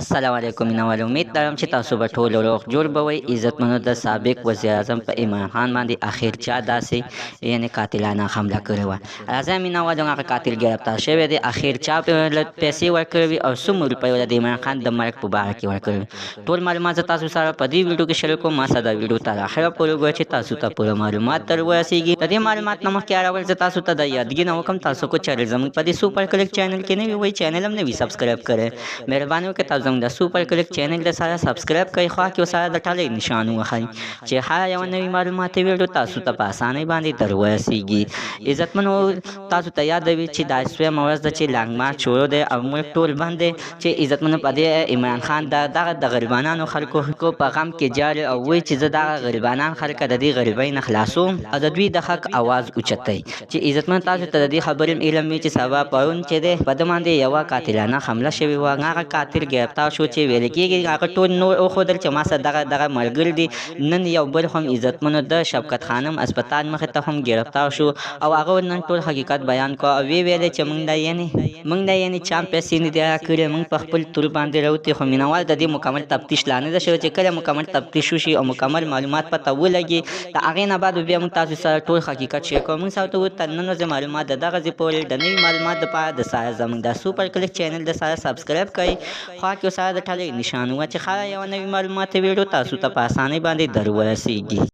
السلام علیکم مینوال امید لرم چې تاسو به ټول روغ جوړ به وئ. عزتمنو د سابق وزیر اعظم په عمران خان باندې اخر چا داسې یعنی قاتلانه حمله کړې وه. راځئ مینوالو هغه قاتل ګرفتار شوی دی. اخر چا پیسې ورکړې وي او څومره روپۍ ورته د عمران خان د مرګ په باره کې ورکړي. ټول معلومات زه تاسو سره په دې ویډیو کې شریکوم. ما سره دا ویډیو تر اخره پورې وګورئ چې تاسو ته پوره معلومات در ورسیږي. د دې معلومات نه مخکې هر اول زه تاسو ته د یادګي نه وکړم تاسو کو چینل زموږ په دې سوپر کلیک چینل کې نه وي چینل هم نه وي سبسکرایب کړئ. مهرباني وکړئ تاسو زموږ د سوپر کلیک چینل د سره سبسکرایب کړئ. خوا کې سره د ټالۍ نشان ووهئ چې هر یوه نوې معلوماتي ویډیو تاسو ته په اسانۍ باندې در ورسیږي. عزتمنو تاسو ته یاد وي چې دا دویمه ورځ ده چې لانګ مارچ شروع دی او موږ ټول باندې چې عزتمنو په دې عمران خان دغه د غریبانو خلکو په غم کې جاري او وایي چې زه دغه غریبانان خلک د دې غریبۍ نه خلاصوم او د دوی د حق اواز اوچتئ. چې عزتمن تاسو ته د دې خبرې علم وي چې سبا پرون چې دی په ده باندې یوه قاتلانه حمله شوې وه. هغه قاتل ګرفتار شو چې ویل کېږي هغه ټول نور وښودل چې ما سره دغه ملګري دي. نن یو بل هم عزتمنو د شفقت خانم اسپتال مخې ته هم ګرفتار شو او هغه نن ټول حقیقت بیان کړ او ویې ویلې چې موږ دا یعنې چا پیسې نه دي راکړې موږ په خپل تور باندې راوتې. خو مینوال د دې مکمل تفتیش لا نه ده شوی. چې کله مکمل تفتیش وشي او مکمل معلومات پته ولګي د هغې نه بعد بیا موږ تاسو سره ټول حقیقت شیر کوو. موږ سره ته تر نن ورځې معلومات د دغه ځای پورې د نوي معلومات دپاره د سره زموږ د سوپر کلیک چینل د سره سبسکرایب کړئ. خوا کې سره د ټالۍ نشان ووهه چې هره یوه نوې معلوماتي ویډیو تاسو ته په اسانۍ باندې در ورسیږي.